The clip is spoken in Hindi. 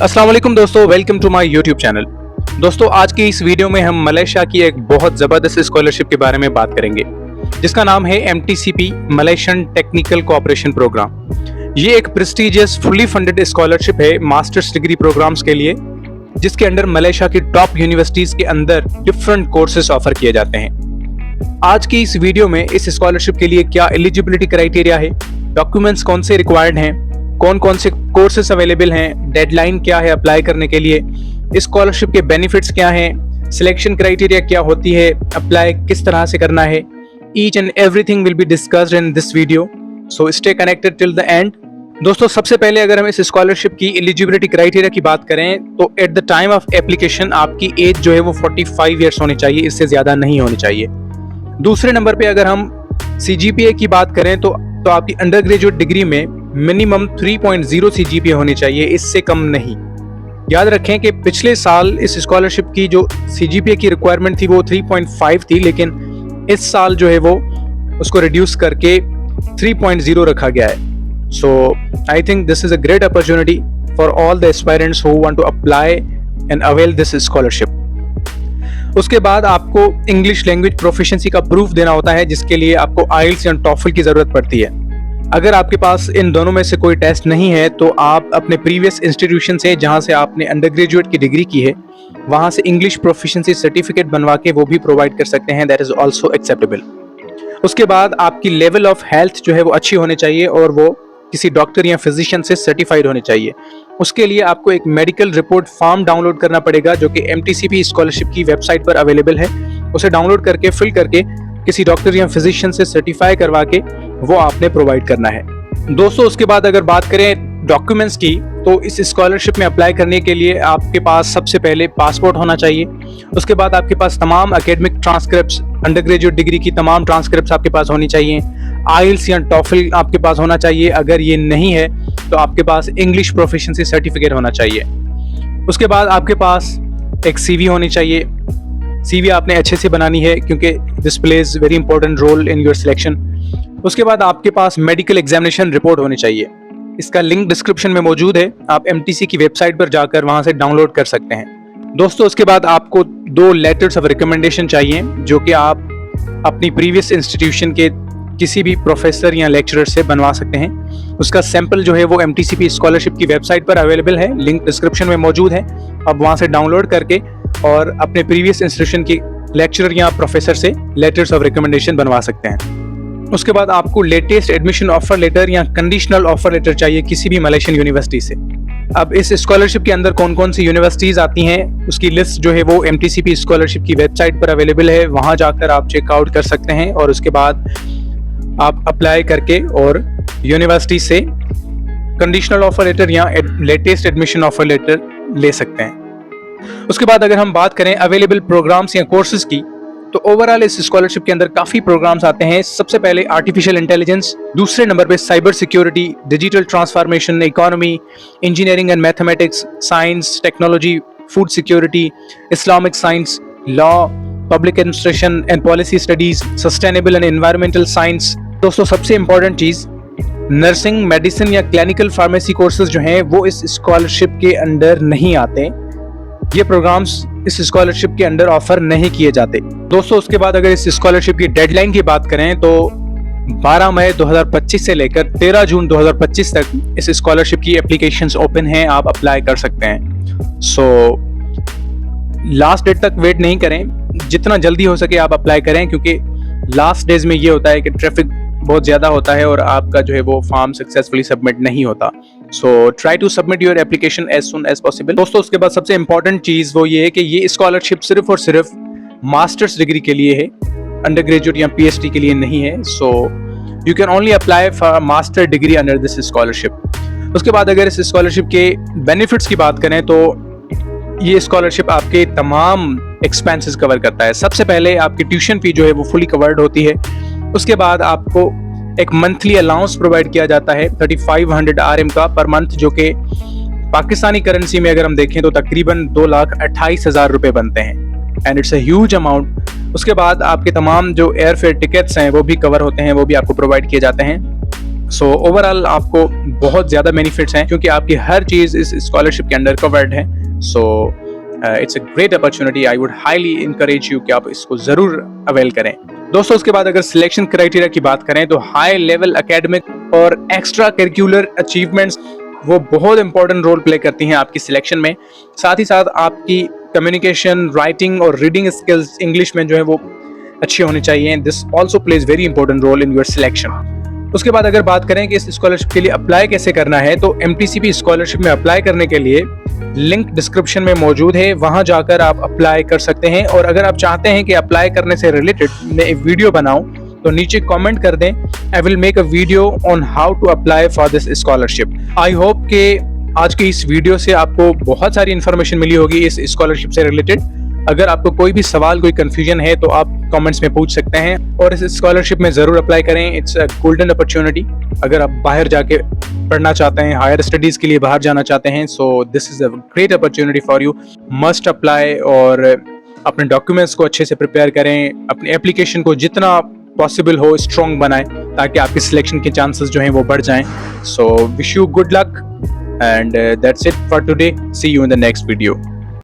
अस्सलाम वालेकुम दोस्तों, welcome to my YouTube channel. दोस्तों, आज की इस वीडियो में हम मलेशिया की एक बहुत ज़बरदस्त स्कॉलरशिप के बारे में बात करेंगे जिसका नाम है MTCP Malaysian technical cooperation programme. ये एक प्रेस्टिजियस फुली फंडेड स्कॉलरशिप है मास्टर्स डिग्री प्रोग्राम्स के लिए, जिसके अंडर मलेशिया की टॉप यूनिवर्सिटीज़ के अंदर डिफरेंट कोर्सेज ऑफर किए जाते हैं। आज की इस वीडियो में इस स्कॉलरशिप के लिए क्या एलिजिबिलिटी क्राइटेरिया है, डॉक्यूमेंट्स कौन से रिक्वायर्ड हैं, कौन कौन से कोर्सेज अवेलेबल हैं, डेडलाइन क्या है अप्लाई करने के लिए, स्कॉलरशिप के बेनिफिट्स क्या हैं, सिलेक्शन क्राइटेरिया क्या होती है, अप्लाई किस तरह से करना है, each and everything will be discussed in this video, so stay connected till the end. दोस्तों, सबसे पहले अगर हम इस स्कॉलरशिप की एलिजिबिलिटी क्राइटेरिया की बात करें तो at the time of application आपकी एज जो है वो 45 ईयर्स होनी चाहिए, इससे ज़्यादा नहीं होनी चाहिए। दूसरे नंबर पे अगर हम CGPA की बात करें तो आपकी अंडर ग्रेजुएट डिग्री में मिनिमम 3.0 CGPA होनी चाहिए, इससे कम नहीं। याद रखें कि पिछले साल इस स्कॉलरशिप की जो CGPA की रिक्वायरमेंट थी वो 3.5 थी, लेकिन इस साल जो है वो उसको रिड्यूस करके 3.0 रखा गया है। So I think this is a great opportunity for all the aspirants who want to apply and avail this scholarship. उसके बाद आपको इंग्लिश लैंग्वेज प्रोफिशिएंसी का प्रूफ देना होता है, जिसके लिए आपको IELTS या TOEFL की ज़रूरत पड़ती है। अगर आपके पास इन दोनों में से कोई टेस्ट नहीं है तो आप अपने प्रीवियस इंस्टीट्यूशन से जहां से आपने अंडर ग्रेजुएट की डिग्री की है वहां से इंग्लिश प्रोफिशिएंसी सर्टिफिकेट बनवा के वो भी प्रोवाइड कर सकते हैं, दैट इज़ ऑल्सो एक्सेप्टेबल। उसके बाद आपकी लेवल ऑफ हेल्थ जो है वो अच्छी होनी चाहिए और वो किसी डॉक्टर या फिजिशियन से सर्टिफाइड होनी चाहिए। उसके लिए आपको एक मेडिकल रिपोर्ट फॉर्म डाउनलोड करना पड़ेगा जो कि MTCP स्कॉलरशिप की वेबसाइट पर अवेलेबल है। उसे डाउनलोड करके फिल करके किसी डॉक्टर या फिजिशियन से सर्टिफाई करवा के वो आपने प्रोवाइड करना है। दोस्तों, उसके बाद अगर बात करें डॉक्यूमेंट्स की तो इस स्कॉलरशिप में अप्लाई करने के लिए आपके पास सबसे पहले पासपोर्ट होना चाहिए। उसके बाद आपके पास तमाम academic transcripts, under graduate degree की तमाम ट्रांसक्रिप्ट्स आपके पास होनी चाहिए। IELTS या TOEFL आपके पास होना चाहिए। अगर ये नहीं है तो आपके पास इंग्लिश प्रोफिशिएंसी सर्टिफिकेट होना चाहिए। उसके बाद आपके पास एक CV होनी चाहिए। CV आपने अच्छे से बनानी है क्योंकि this plays very important role in your selection. उसके बाद आपके पास मेडिकल एग्जामिनेशन रिपोर्ट होनी चाहिए। इसका लिंक डिस्क्रिप्शन में मौजूद है, आप MTC की वेबसाइट पर जाकर वहां से डाउनलोड कर सकते हैं। दोस्तों, उसके बाद आपको 2 लेटर्स ऑफ रिकमेंडेशन चाहिए जो कि आप अपनी प्रीवियस इंस्टीट्यूशन के किसी भी प्रोफेसर या लेक्चरर से बनवा सकते हैं। उसका सैंपल जो है वो MTCP स्कॉलरशिप की वेबसाइट पर अवेलेबल है, लिंक डिस्क्रिप्शन में मौजूद है। आप वहां से डाउनलोड करके और अपने प्रीवियस इंस्टीट्यूशन के लेक्चरर या प्रोफेसर से लेटर्स ऑफ रिकमेंडेशन बनवा सकते हैं। उसके बाद आपको लेटेस्ट एडमिशन ऑफर लेटर या कंडीशनल ऑफर लेटर चाहिए किसी भी मलेशियन यूनिवर्सिटी से। अब इस स्कॉलरशिप के अंदर कौन कौन सी यूनिवर्सिटीज़ आती हैं उसकी लिस्ट जो है वो MTCP स्कॉलरशिप की वेबसाइट पर अवेलेबल है, वहां जाकर आप चेकआउट कर सकते हैं और उसके बाद आप अप्लाई करके और यूनिवर्सिटी से कंडीशनल ऑफर लेटर या लेटेस्ट एडमिशन ऑफर लेटर ले सकते हैं। उसके बाद अगर हम बात करें अवेलेबल प्रोग्राम्स या कोर्सेज की तो ओवरऑल इस स्कॉलरशिप के अंदर काफ़ी प्रोग्राम्स आते हैं। सबसे पहले आर्टिफिशियल इंटेलिजेंस, दूसरे नंबर पे cyber security, digital transformation, economy, engineering and mathematics, science, technology, food security, Islamic science, law, public administration and policy studies, sustainable and environmental science. दोस्तों, सबसे इंपॉर्टेंट चीज़, नर्सिंग, मेडिसिन या क्लिनिकल फार्मेसी कोर्सेज जो हैं वो इस स्कॉलरशिप के अंडर नहीं आते। ये प्रोग्राम्स इस स्कॉलरशिप के अंडर ऑफर नहीं किए जाते। दोस्तों, उसके बाद अगर इस स्कॉलरशिप की डेडलाइन की बात करें तो 12 मई 2025 से लेकर 13 जून 2025 तक इस स्कॉलरशिप की एप्लीकेशंस ओपन हैं, आप अप्लाई कर सकते हैं। सो लास्ट डेट तक वेट नहीं करें, जितना जल्दी हो सके आप अप्लाई करें, क्योंकि लास्ट डेज में ये होता है कि ट्रैफिक बहुत ज़्यादा होता है और आपका जो है वो फॉर्म सक्सेसफुली सबमिट नहीं होता। So try to submit your application as soon as possible. दोस्तों, उसके बाद सबसे इंपॉर्टेंट चीज़ वो ये है कि ये स्कॉलरशिप सिर्फ और सिर्फ मास्टर्स डिग्री के लिए है, अंडर ग्रेजुएट या PhD के लिए नहीं है। So you can only apply for master degree under this scholarship. उसके बाद अगर इस स्कॉलरशिप के बेनिफिट्स की बात करें तो ये स्कॉलरशिप आपके तमाम एक्सपेंसेस कवर करता है। सबसे पहले आपकी ट्यूशन फी जो है वो फुली कवर्ड होती है। उसके बाद आपको एक मंथली अलाउंस प्रोवाइड किया जाता है 3500 RM का पर मंथ, जो कि पाकिस्तानी करेंसी में अगर हम देखें तो तकरीबन 2,28,000 रुपये बनते हैं, and it's a huge amount. उसके बाद आपके तमाम जो एयरफेयर टिकट्स हैं वो भी कवर होते हैं, वो भी आपको प्रोवाइड किए जाते हैं। सो ओवरऑल आपको बहुत ज़्यादा बेनिफिट्स हैं क्योंकि आपकी हर चीज़ इस स्कॉलरशिप के अंडर कवर्ड है। So it's a great opportunity, I would highly encourage you कि आप इसको ज़रूर अवेल करें। दोस्तों उसके बाद अगर सिलेक्शन क्राइटेरिया की बात करें तो हाई लेवल एकेडमिक और एक्स्ट्रा करिकुलर अचीवमेंट्स वो बहुत इंपॉर्टेंट रोल प्ले करती हैं आपकी सिलेक्शन में। साथ ही साथ आपकी कम्युनिकेशन, राइटिंग और रीडिंग स्किल्स इंग्लिश में जो है वो अच्छी होनी चाहिए। This also plays very important role in your selection. उसके बाद अगर बात करें कि इस स्कॉलरशिप के लिए अप्लाई कैसे करना है तो MTCP स्कॉलरशिप में अप्लाई करने के लिए लिंक डिस्क्रिप्शन में मौजूद है, वहां जाकर आप अप्लाई कर सकते हैं। और अगर आप चाहते हैं कि अप्लाई करने से रिलेटेड मैं एक वीडियो बनाऊं तो नीचे कमेंट कर दें, I will make a video on how to apply for this scholarship. I hope कि आज की इस वीडियो से आपको बहुत सारी इंफॉर्मेशन मिली होगी इस स्कॉलरशिप से रिलेटेड। अगर आपको कोई भी सवाल, कोई कंफ्यूजन है तो आप कमेंट्स में पूछ सकते हैं और इस स्कॉलरशिप में ज़रूर अप्लाई करें। It's a golden opportunity. अगर आप बाहर जाके पढ़ना चाहते हैं, हायर स्टडीज़ के लिए बाहर जाना चाहते हैं, so this is a great opportunity for you. Must apply और अपने डॉक्यूमेंट्स को अच्छे से प्रिपेयर करें, अपनी एप्लीकेशन को जितना पॉसिबल हो स्ट्रॉन्ग बनाएं ताकि आपकी सिलेक्शन के चांसेस जो हैं वो बढ़ जाएं। So wish you good luck and that's it for today. See you in the next video.